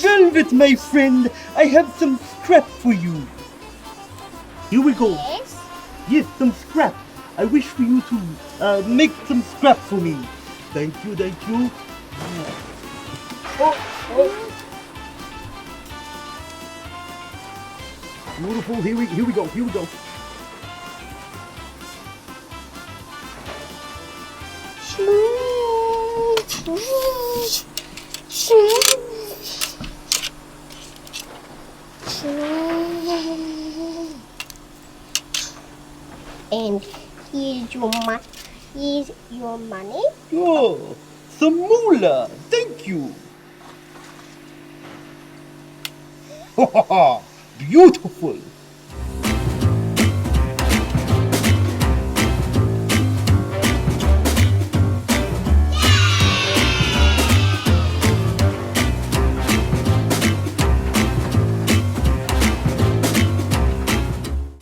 velvet, my friend. I have some scrap for you. Here we go. Yes. Yes, some scrap. I wish for you to make some scrap for me. Thank you, thank you. Oh. Beautiful. Here we go. And here's your money. Oh, some moolah. Thank you. Beautiful.